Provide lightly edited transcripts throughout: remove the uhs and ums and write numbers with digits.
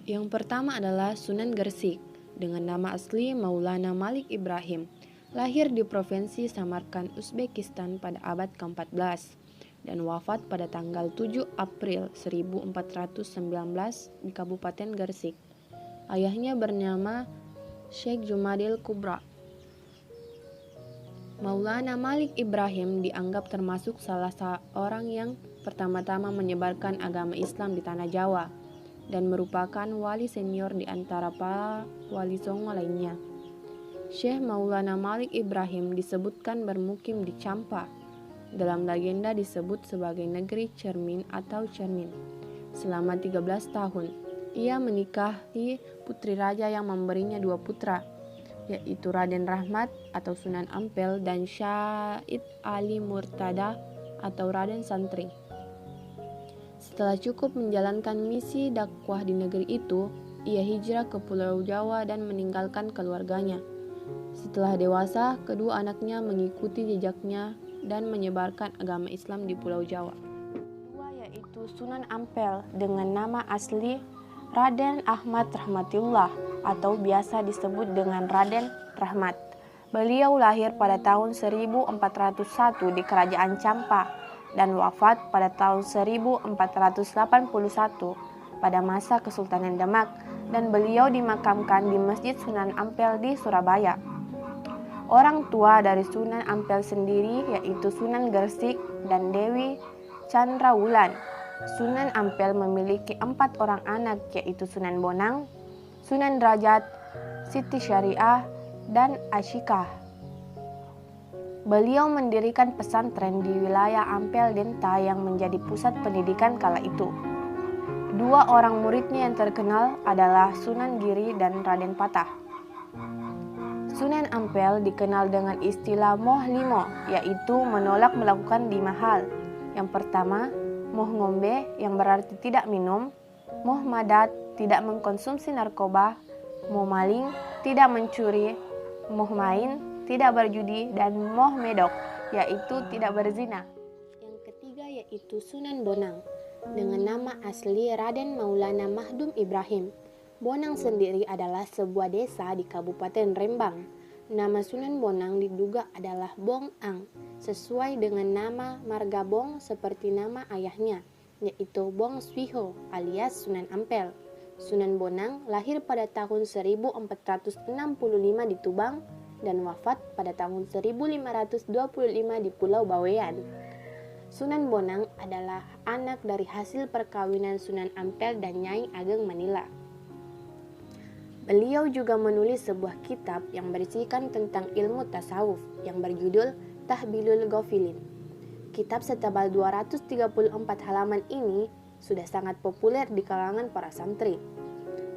Yang pertama adalah Sunan Gresik dengan nama asli Maulana Malik Ibrahim, lahir di Provinsi Samarkand, Uzbekistan pada abad ke-14 dan wafat pada tanggal 7 April 1419 di Kabupaten Gresik. Ayahnya bernama Syekh Jumadil Kubra. Maulana Malik Ibrahim dianggap termasuk salah seorang yang pertama-tama menyebarkan agama Islam di tanah Jawa dan merupakan wali senior di antara para wali songo lainnya. Syekh Maulana Malik Ibrahim disebutkan bermukim di Champa. Dalam legenda disebut sebagai negeri cermin atau cermin. Selama 13 tahun, ia menikahi putri raja yang memberinya 2 putra, yaitu Raden Rahmat atau Sunan Ampel dan Syahid Ali Murtada atau Raden Santri. Setelah cukup menjalankan misi dakwah di negeri itu, ia hijrah ke Pulau Jawa dan meninggalkan keluarganya. Setelah dewasa, kedua anaknya mengikuti jejaknya dan menyebarkan agama Islam di Pulau Jawa. Kedua yaitu Sunan Ampel dengan nama asli Raden Ahmad Rahmatullah atau biasa disebut dengan Raden Rahmat. Beliau lahir pada tahun 1401 di Kerajaan Champa dan wafat pada tahun 1481 pada masa Kesultanan Demak, dan beliau dimakamkan di Masjid Sunan Ampel di Surabaya. Orang tua dari Sunan Ampel sendiri yaitu Sunan Gresik dan Dewi Chandrawulan. Sunan Ampel memiliki 4 orang anak yaitu Sunan Bonang, Sunan Derajat, Siti Syariah, dan Asyikah. Beliau mendirikan pesantren di wilayah Ampel Denta yang menjadi pusat pendidikan kala itu. 2 orang muridnya yang terkenal adalah Sunan Giri dan Raden Patah. Sunan Ampel dikenal dengan istilah Moh Limo, yaitu menolak melakukan 5 hal. Yang pertama, moh ngombe yang berarti tidak minum, moh madat tidak mengkonsumsi narkoba, moh maling tidak mencuri, moh main tidak berjudi, dan moh medok yaitu tidak berzina. Yang ketiga yaitu Sunan Bonang dengan nama asli Raden Maulana Mahdum Ibrahim. Bonang sendiri adalah sebuah desa di Kabupaten Rembang. Nama Sunan Bonang diduga adalah Bong Ang, sesuai dengan nama marga Bong seperti nama ayahnya, yaitu Bong Swiho alias Sunan Ampel. Sunan Bonang lahir pada tahun 1465 di Tubang dan wafat pada tahun 1525 di Pulau Bawean. Sunan Bonang adalah anak dari hasil perkawinan Sunan Ampel dan Nyai Ageng Manila. Beliau juga menulis sebuah kitab yang berisikan tentang ilmu tasawuf yang berjudul Tahbilul Ghafilin. Kitab setebal 234 halaman ini sudah sangat populer di kalangan para santri.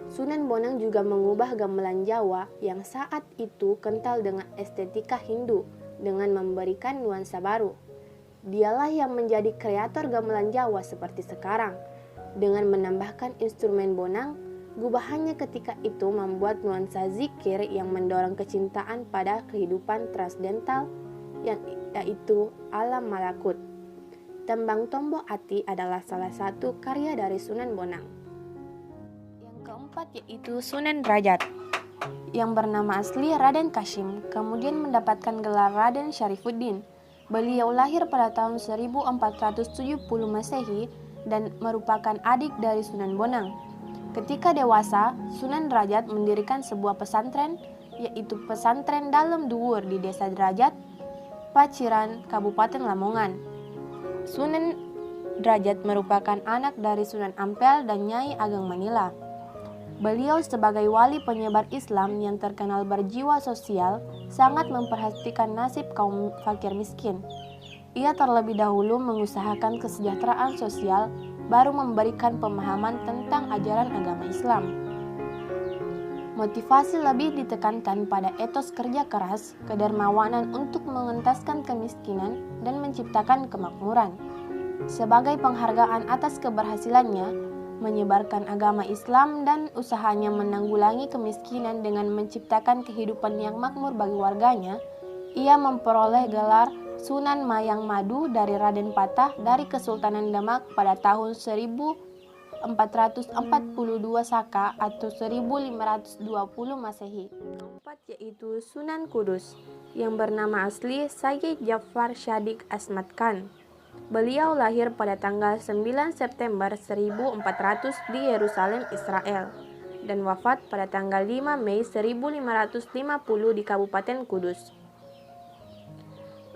Sunan Bonang juga mengubah gamelan Jawa yang saat itu kental dengan estetika Hindu dengan memberikan nuansa baru. Dialah yang menjadi kreator gamelan Jawa seperti sekarang. Dengan menambahkan instrumen bonang, gubahannya ketika itu membuat nuansa zikir yang mendorong kecintaan pada kehidupan transdental yaitu alam malakut. Tembang Tombo Ati adalah salah satu karya dari Sunan Bonang. Keempat yaitu Sunan Derajat yang bernama asli Raden Kashim, kemudian mendapatkan gelar Raden Syarifuddin. Beliau lahir pada tahun 1470 Masehi dan merupakan adik dari Sunan Bonang. Ketika dewasa, Sunan Derajat mendirikan sebuah pesantren, yaitu pesantren Dalem Duwur di Desa Derajat, Paciran, Kabupaten Lamongan. Sunan Derajat merupakan anak dari Sunan Ampel dan Nyai Ageng Manila. Beliau sebagai wali penyebar Islam yang terkenal berjiwa sosial sangat memperhatikan nasib kaum fakir miskin. Ia terlebih dahulu mengusahakan kesejahteraan sosial, baru memberikan pemahaman tentang ajaran agama Islam. Motivasi lebih ditekankan pada etos kerja keras, kedermawanan untuk mengentaskan kemiskinan dan menciptakan kemakmuran. Sebagai penghargaan atas keberhasilannya menyebarkan agama Islam dan usahanya menanggulangi kemiskinan dengan menciptakan kehidupan yang makmur bagi warganya, ia memperoleh gelar Sunan Mayang Madu dari Raden Patah dari Kesultanan Demak pada tahun 1485 1442 Saka atau 1520 Masehi. Keempat yaitu Sunan Kudus, yang bernama asli Sayyid Ja'far Shadiq Ahmad Khan. Beliau lahir pada tanggal 9 September 1400 di Yerusalem, Israel, dan wafat pada tanggal 5 Mei 1550 di Kabupaten Kudus.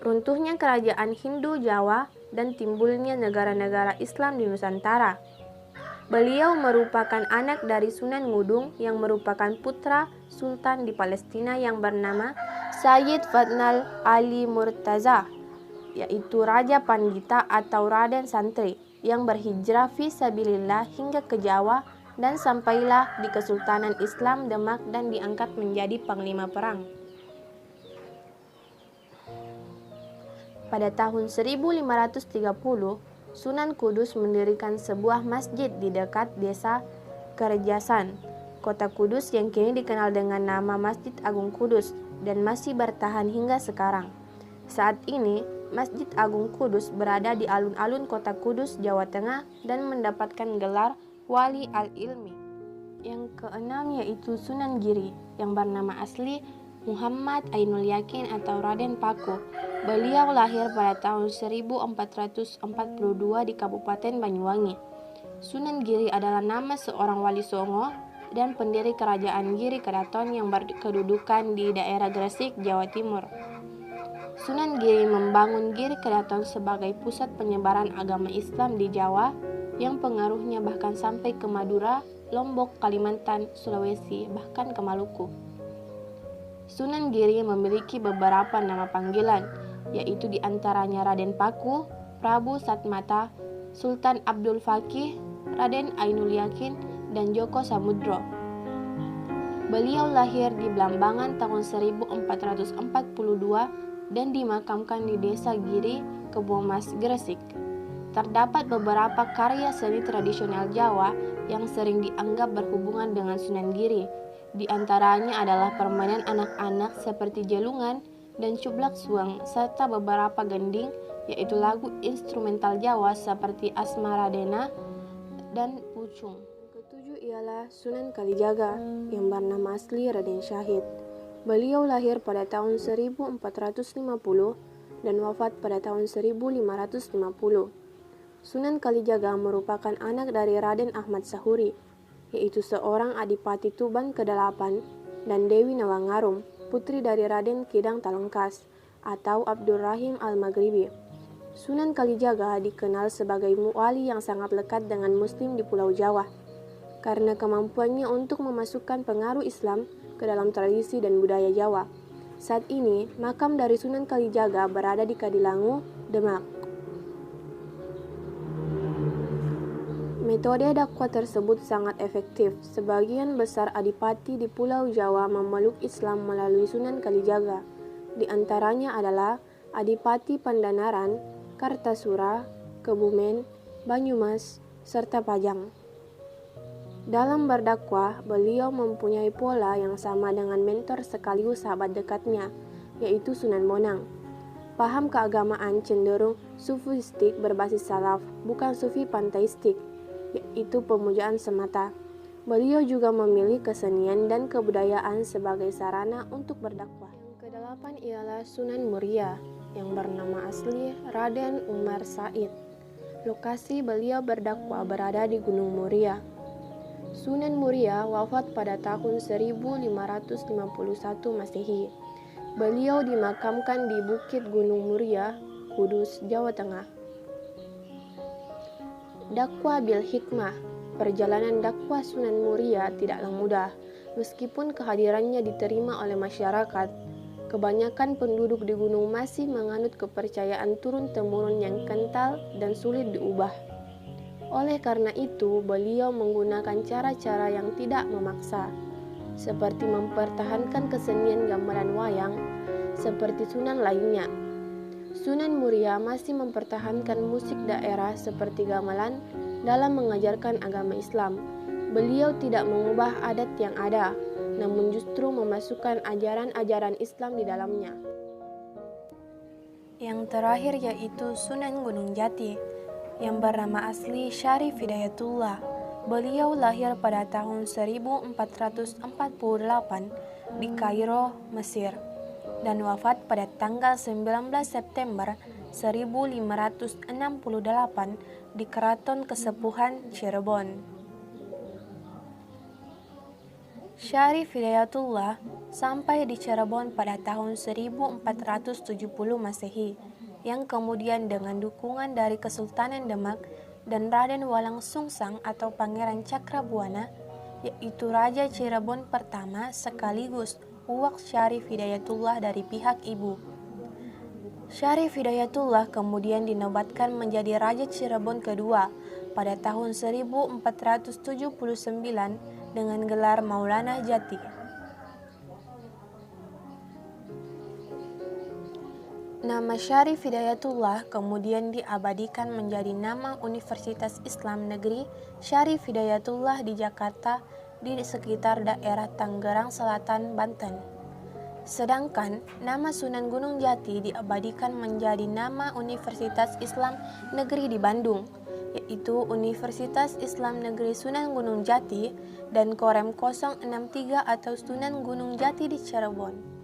Runtuhnya kerajaan Hindu Jawa dan timbulnya negara-negara Islam di Nusantara. Beliau merupakan anak dari Sunan Ngudung yang merupakan putra Sultan di Palestina yang bernama Sayyid Fadnal Ali Murtaza, yaitu Raja Pandita atau Raden Santri yang berhijrah fi sabilillah hingga ke Jawa dan sampailah di Kesultanan Islam Demak dan diangkat menjadi panglima perang. Pada tahun 1530, Sunan Kudus mendirikan sebuah masjid di dekat desa Kerjasan, kota Kudus yang kini dikenal dengan nama Masjid Agung Kudus dan masih bertahan hingga sekarang. Saat ini, Masjid Agung Kudus berada di alun-alun kota Kudus, Jawa Tengah dan mendapatkan gelar Wali Al-Ilmi. Yang keenam yaitu Sunan Giri, yang bernama asli Muhammad Ainul Yakin atau Raden Paku. Beliau lahir pada tahun 1442 di Kabupaten Banyuwangi. Sunan Giri adalah nama seorang wali Songo dan pendiri kerajaan Giri Keraton yang berkedudukan di daerah Gresik, Jawa Timur. Sunan Giri membangun Giri Keraton sebagai pusat penyebaran agama Islam di Jawa yang pengaruhnya bahkan sampai ke Madura, Lombok, Kalimantan, Sulawesi, bahkan ke Maluku. Sunan Giri memiliki beberapa nama panggilan, yaitu diantaranya Raden Paku, Prabu Satmata, Sultan Abdul Fakih, Raden Ainul Yakin, dan Joko Samudro. Beliau lahir di Blambangan tahun 1442 dan dimakamkan di Desa Giri, Kebomas, Gresik. Terdapat beberapa karya seni tradisional Jawa yang sering dianggap berhubungan dengan Sunan Giri. Di antaranya adalah permainan anak-anak seperti jelungan dan cublak suang, serta beberapa gending, yaitu lagu instrumental Jawa seperti Asmaradena dan Pucung. Yang ketujuh ialah Sunan Kalijaga, yang bernama asli Raden Syahid. Beliau lahir pada tahun 1450 dan wafat pada tahun 1550. Sunan Kalijaga merupakan anak dari Raden Ahmad Sahuri, yaitu seorang adipati Tuban ke-8, dan Dewi Nawangarum, putri dari Raden Kidang Talengkas atau Abdurrahim Al-Maghribi. Sunan Kalijaga dikenal sebagai wali yang sangat lekat dengan Muslim di Pulau Jawa karena kemampuannya untuk memasukkan pengaruh Islam ke dalam tradisi dan budaya Jawa. Saat ini, makam dari Sunan Kalijaga berada di Kadilangu, Demak. Metode dakwah tersebut sangat efektif. Sebagian besar adipati di Pulau Jawa memeluk Islam melalui Sunan Kalijaga. Di antaranya adalah Adipati Pandanaran, Kartasura, Kebumen, Banyumas, serta Pajang. Dalam berdakwah, beliau mempunyai pola yang sama dengan mentor sekaligus sahabat dekatnya, yaitu Sunan Bonang. Paham keagamaan cenderung sufistik berbasis salaf, bukan sufi panteistik, yaitu pemujaan semata. Beliau juga memilih kesenian dan kebudayaan sebagai sarana untuk berdakwah. Yang kedelapan ialah Sunan Muria, yang bernama asli Raden Umar Said. Lokasi beliau berdakwah berada di Gunung Muria. Sunan Muria wafat pada tahun 1551 Masehi. Beliau dimakamkan di Bukit Gunung Muria, Kudus, Jawa Tengah. Dakwah bil hikmah. Perjalanan dakwah Sunan Muria tidaklah mudah, meskipun kehadirannya diterima oleh masyarakat. Kebanyakan penduduk di gunung masih menganut kepercayaan turun-temurun yang kental dan sulit diubah. Oleh karena itu, beliau menggunakan cara-cara yang tidak memaksa, seperti mempertahankan kesenian gambaran wayang, seperti Sunan lainnya. Sunan Muria masih mempertahankan musik daerah seperti gamelan dalam mengajarkan agama Islam. Beliau tidak mengubah adat yang ada, namun justru memasukkan ajaran-ajaran Islam di dalamnya. Yang terakhir yaitu Sunan Gunung Jati, yang bernama asli Syarif Hidayatullah. Beliau lahir pada tahun 1448 di Kairo, Mesir, dan wafat pada tanggal 19 September 1568 di Keraton Kesepuhan Cirebon. Syarif Hidayatullah sampai di Cirebon pada tahun 1470 Masehi, yang kemudian dengan dukungan dari Kesultanan Demak dan Raden Walang Sungsang atau Pangeran Cakrabuana, yaitu Raja Cirebon pertama sekaligus Uwak Syarif Hidayatullah dari pihak ibu. Syarif Hidayatullah kemudian dinobatkan menjadi Raja Cirebon kedua pada tahun 1479 dengan gelar Maulana Jati. Nama Syarif Hidayatullah kemudian diabadikan menjadi nama Universitas Islam Negeri Syarif Hidayatullah di Jakarta di sekitar daerah Tangerang Selatan, Banten. Sedangkan nama Sunan Gunung Jati diabadikan menjadi nama Universitas Islam Negeri di Bandung, yaitu Universitas Islam Negeri Sunan Gunung Jati dan Korem 063 atau Sunan Gunung Jati di Cirebon.